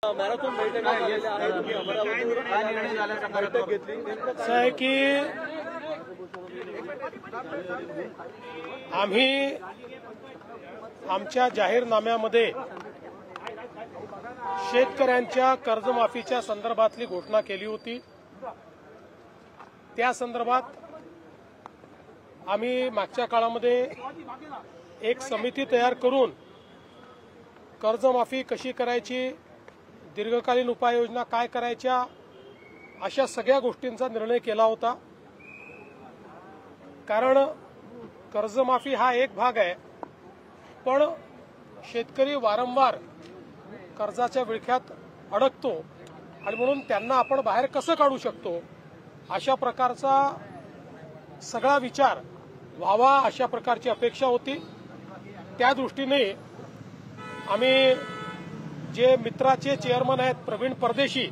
Marathon बैठका झालेल्या आहेत. तुम्ही अमरावतीवर काय निर्णय झाल्याचा बैठक घेतली? असं आहे की आम्ही आमच्या जाहीरनाम्यामध्ये शेतकऱ्यांच्या कर्जमाफीच्या संदर्भातली घोषणा केली होती. त्या संदर्भात आम्ही मागच्या काळामध्ये एक समिती तयार करून कर्जमाफी कशी करायची, दीर्घकालीन उपाययोजना काय करायच्या, अशा सगळ्या गोष्टींचा निर्णय केला होता. कारण कर्जमाफी हा एक भाग आहे, पण शेतकरी वारंवार कर्जाच्या विळख्यात अडकतो आणि म्हणून त्यांना आपण बाहेर कसं काढू शकतो अशा प्रकारचा सगळा विचार व्हावा अशा प्रकारची अपेक्षा होती. त्या दृष्टीने आम्ही जे मित्राचे चेअरमन आहेत प्रवीण परदेशी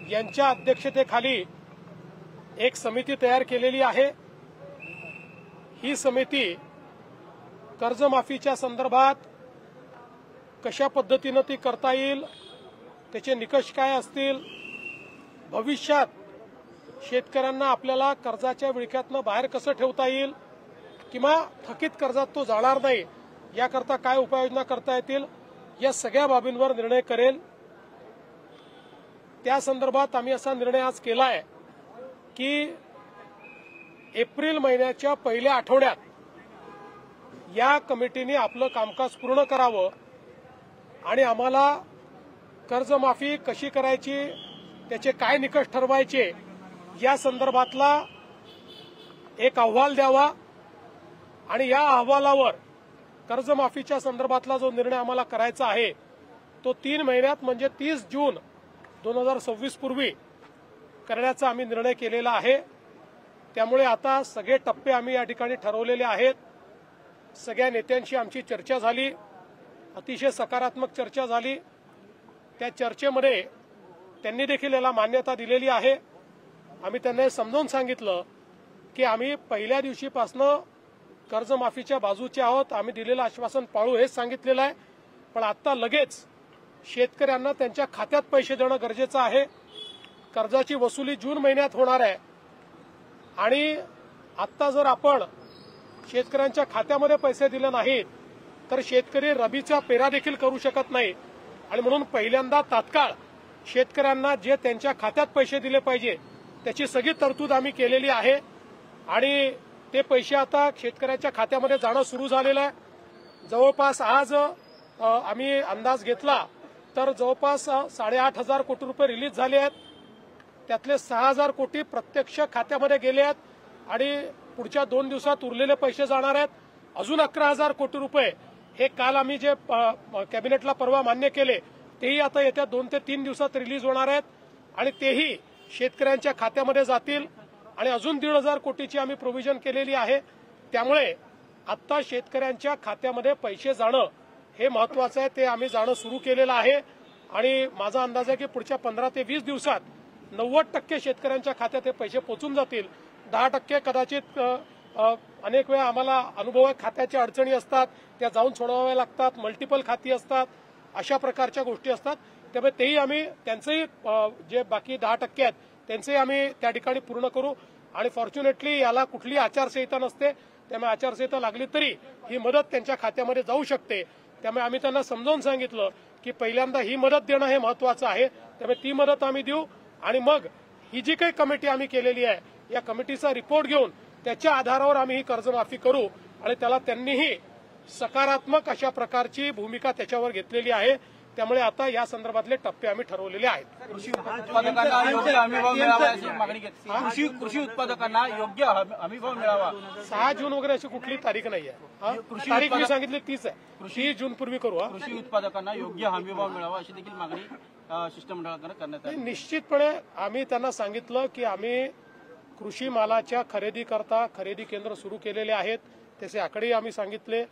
यांच्या अध्यक्षतेखाली एक समिती तयार केलेली आहे. ही समिती कर्जमाफीच्या संदर्भात कशा पद्धतीनं ती करता येईल, त्याचे निकष काय असतील, भविष्यात शेतकऱ्यांना आपल्याला कर्जाच्या विळख्यातनं बाहेर कसं ठेवता येईल किंवा थकीत कर्जात तो जाणार नाही याकरता काय उपाययोजना करता येतील, या सगळ्या बाबींवर निर्णय करेल. त्या संदर्भात आम्ही असा निर्णय आज केला आहे की एप्रिल महिन्याच्या पहिल्या आठवड्यात या कमिटीने आपलं कामकाज पूर्ण करावं आणि आम्हाला कर्जमाफी कशी करायची, त्याचे काय निकष ठरवायचे या संदर्भातला एक अहवाल द्यावा आणि या अहवालावर कर्जमाफीच्या संदर्भातला जो निर्णय आम्हाला करायचा आहे तो 3 महिन्यात म्हणजे 30 जून 2026 पूर्वी करण्याचा आम्ही निर्णय केलेला आहे. त्यामुळे आता सगळे टप्पे आम्ही या ठिकाणी ठरवलेले आहेत. सगळ्या नेत्यांशी आमची चर्चा झाली, अतिशय सकारात्मक चर्चा झाली. त्या चर्चेमध्ये त्यांनी देखील याला मान्यता दिलेली आहे. आम्ही त्यांना समजावून सांगितलं की आम्ही पहिल्या दिवशीपासून कर्जमाफीच्या बाजूचे आहोत, आम्ही दिलेलं आश्वासन पाळू हेच सांगितलेलं आहे. पण आता लगेच शेतकऱ्यांना त्यांच्या खात्यात पैसे देणं गरजेचं आहे. कर्जाची वसुली जून महिन्यात होणार आहे आणि आता जर आपण शेतकऱ्यांच्या खात्यामध्ये पैसे दिले नाहीत तर शेतकरी रबीचा पेरा देखील करू शकत नाही आणि म्हणून पहिल्यांदा तात्काळ शेतकऱ्यांना जे त्यांच्या खात्यात पैसे दिले पाहिजे त्याची सगळी तरतूद आम्ही केलेली आहे आणि ते पैसे आता शेतकऱ्यांच्या खात्यामध्ये जाणं सुरू झालेलं आहे. जवळपास आज आम्ही अंदाज घेतला तर जवळपास 8,500 कोटी रुपये रिलीज झाले आहेत. त्यातले 6,000 कोटी प्रत्यक्ष खात्यामध्ये गेले आहेत आणि पुढच्या 2 दिवसात उरलेले पैसे जाणार आहेत. अजून 11,000 कोटी रुपये हे काल आम्ही जे कॅबिनेटला परवा मान्य केले तेही आता येत्या 2 ते 3 दिवसात रिलीज होणार आहेत आणि तेही शेतकऱ्यांच्या खात्यामध्ये जातील आणि अजून 1,500 कोटीची आम्ही प्रोव्हिजन केलेली आहे. त्यामुळे आता शेतकऱ्यांच्या खात्यामध्ये पैसे जाणं हे महत्वाचं आहे, ते आम्ही जाणं सुरू केलेलं आहे आणि माझा अंदाज आहे की पुढच्या 15 ते 20 दिवसात 90% शेतकऱ्यांच्या खात्यात हे पैसे पोहोचून जातील. 10% कदाचित अनेक वेळा आम्हाला अनुभव आहे, खात्याच्या अडचणी असतात, त्या जाऊन सोडवाव्या लागतात, मल्टिपल खाती असतात, अशा प्रकारच्या गोष्टी असतात. त्यामुळे तेही आम्ही त्यांचंही जे बाकी 10% आहेत त्यांचंही आम्ही त्या ठिकाणी पूर्ण करू आणि फॉर्च्युनेटली याला कुठली आचारसंहिता नसते. त्यामुळे आचारसंहिता लागली तरी ही मदत त्यांच्या खात्यामध्ये जाऊ शकते. त्यामुळे आम्ही त्यांना समजावून सांगितलं की पहिल्यांदा ही मदत देणं हे महत्वाचं आहे. त्यामुळे ती मदत आम्ही देऊ आणि मग ही जी काही कमिटी आम्ही केलेली आहे या कमिटीचा रिपोर्ट घेऊन त्याच्या आधारावर आम्ही ही कर्जमाफी करू आणि त्याला त्यांनीही सकारात्मक अशा प्रकारची भूमिका त्याच्यावर घेतलेली आहे. त्यामुळे आता या संदर्भातले टप्पे आम्ही ठरवलेले आहेत. कृषी उत्पादकांना योग्य हमीभाव मिळावा अशी मागणी केली. कृषी उत्पादकांना योग्य हमीभाव मिळावा. 6 जून वगैरे अशी कुठली तारीख नाही आहे. तारीख मी सांगितली 30 आहे. 30 जून पूर्वी करू. कृषी उत्पादकांना योग्य हमीभाव मिळावा अशी देखील मागणी शिष्टमंडळाकडे करण्यात आली. निश्चितपणे आम्ही त्यांना सांगितलं की आम्ही कृषी मालाच्या खरेदीकरता खरेदी केंद्र सुरू केलेले आहेत. त्याचे आकडेही आम्ही सांगितले.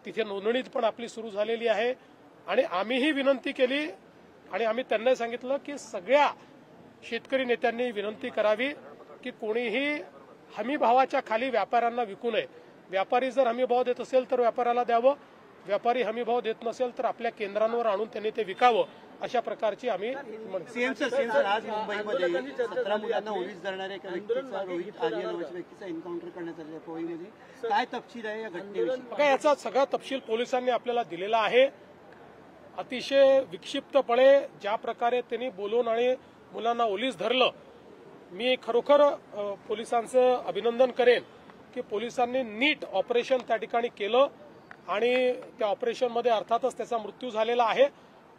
तिथे नोंदणी पण आपली सुरू झालेली आहे आणि आम्हीही विनंती केली आणि आम्ही त्यांना सांगितलं की सगळ्या शेतकरी नेत्यांनी विनंती करावी की कोणीही हमी भावाच्या खाली व्यापाऱ्यांना विकू नये. व्यापारी जर हमी भाव देत असेल तर व्यापाऱ्याला द्यावं व्यापारी हमीभाव देत नसेल तर आपल्या केंद्रांवर आणून त्यांनी ते विकावं, अशा प्रकारची आम्ही सीएम सर आज मुंबईमध्ये 17 मुलांना ओलीस धरणाऱ्या एका व्यक्तीचा, रोहित आर्य नावाच्या व्यक्तीचा एन्काउंटर करण्यात आलेला आहे पवईमध्ये. काय तपशील आहे या घटनेविषयी? बघा, याचा सगळा तपशील पोलिसांनी आपल्याला दिलेला आहे. अतिशय विक्षिप्तपणे ज्या प्रकारे त्यांनी बोलून आणि मुलांना ओलीस धरलं, मी खरोखर पोलिसांचं अभिनंदन करेन की पोलिसांनी नीट ऑपरेशन त्या ठिकाणी केलं आणि त्या ऑपरेशनमध्ये अर्थातच त्याचा मृत्यू झालेला आहे,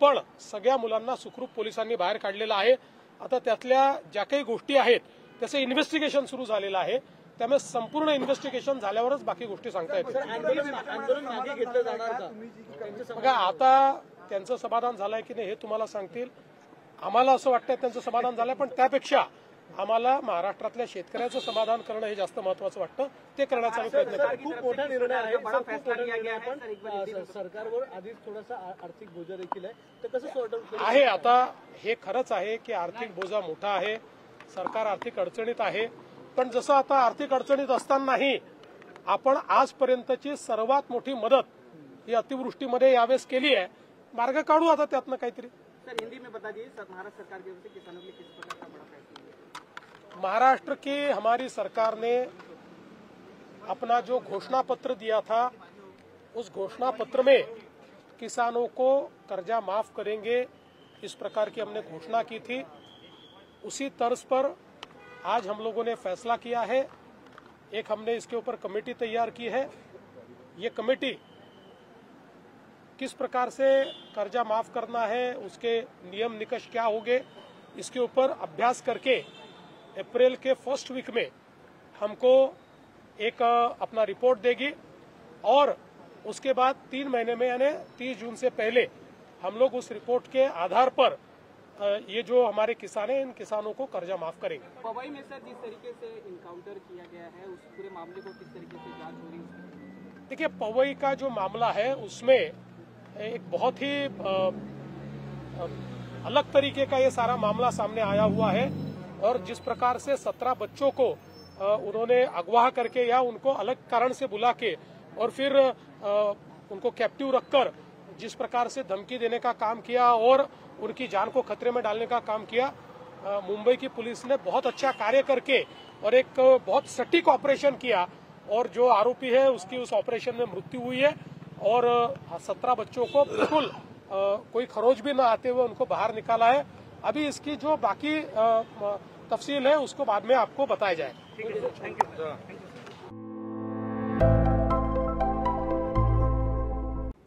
पण सगळ्या मुलांना सुखरूप पोलिसांनी बाहेर काढलेलं आहे. आता त्यातल्या ज्या काही गोष्टी आहेत त्याचं इन्व्हेस्टिगेशन सुरू झालेलं आहे, त्यामुळे संपूर्ण इन्व्हेस्टिगेशन झाल्यावरच बाकी गोष्टी सांगता येतील. बघा, आता त्यांचं समाधान झालंय की नाही हे तुम्हाला सांगतील. आम्हाला असं वाटतं त्यांचं समाधान झालंय, पण त्यापेक्षा आम्हाला महाराष्ट्रातल्या शेतकऱ्याचं समाधान करणं हे जास्त महत्वाचं वाटतं. ते करण्याचा आम्ही प्रयत्न करतो. खूप मोठा निर्णय आहे, खूप मोठा निर्णय आहे, पण सरकारवर आधीच थोडासा आर्थिक बोजा देखील आहे, तर कसं सॉर्ट आउट आहे? आता हे खरंच आहे की आर्थिक बोजा मोठा आहे, सरकार आर्थिक अडचणीत आहे, पण जसं आता आर्थिक अडचणीत असतानाही आपण आजपर्यंतची सर्वात मोठी मदत ही अतिवृष्टीमध्ये यावेळेस केली आहे. मार्ग काढू आता त्यातनं काहीतरी. सर, हिंदी में बता दीजिए, महाराष्ट्र सरकार की ओर से किसानों के लिए किस प्रकार का बड़ा फैसला है? महाराष्ट्र की हमारी सरकार ने अपना जो घोषणा पत्र दिया था, उस घोषणा पत्र में किसानों को कर्जा माफ करेंगे इस प्रकार की हमने घोषणा की थी. उसी तर्ज पर आज हम लोगों ने फैसला किया है. एक हमने इसके ऊपर कमेटी तैयार की है. ये कमेटी किस प्रकार से कर्जा माफ करना है, उसके नियम निकष क्या होंगे, इसके ऊपर अभ्यास करके अप्रैल के फर्स्ट वीक में हमको एक अपना रिपोर्ट देगी और उसके बाद 3 महीने में यानी 30 जून से पहले हम लोग उस रिपोर्ट के आधार पर ये जो हमारे किसान हैं इन किसानों को कर्जा माफ करेंगे. पवई में सर जिस तरीके से इनकाउंटर किया गया है, उस पूरे मामले को किस तरीके से जांच हो रही है? देखिए, पवई का जो मामला है उसमें एक बहुत ही अलग तरीके का ये सारा मामला सामने आया हुआ है और जिस प्रकार से 17 बच्चों को उन्होंने अगवा करके या उनको अलग कारण से बुला के और फिर उनको कैप्टिव रखकर जिस प्रकार से धमकी देने का काम किया और उनकी जान को खतरे में डालने का काम किया, मुंबई की पुलिस ने बहुत अच्छा कार्य करके और एक बहुत सटीक ऑपरेशन किया और जो आरोपी है उसकी उस ऑपरेशन में मृत्यु हुई है और 17 बच्चों को बिल्कुल कोई खरोच भी न आते हुए उनको बाहर निकाला है. अभी इसकी जो बाकी तफसील है उसको बाद में आपको बताया जाए.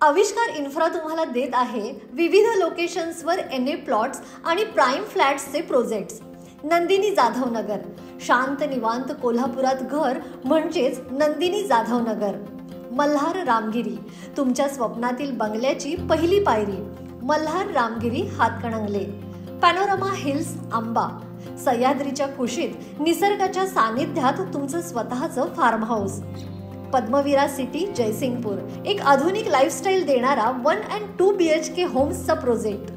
आविष्कार इन्फ्रा तुम्हाला देत आहे विविध लोकेशन्सवर NA प्लॉट्स आणि प्राइम फ्लॅट्सचे प्रोजेक्ट्स. नंदिनी जाधव नगर, शांत निवांत कोल्हापुरात घर म्हणजेच नंदिनी जाधव नगर. मल्हार रामगिरी, तुमच्या स्वप्नातील बंगल्याची पहिली पायरी. मल्हार रामगिरी हातकणंगले. पॅनोरमा हिल्स आंबा, सह्याद्रीच्या कुशीत निसर्गाच्या सानिध्यात तुमचं स्वतःचं farm house. Padmavira city Jaysingpur, एक आधुनिक लाईफस्टाईल देणारा 1 and 2 BHK होम्सचा प्रोजेक्ट.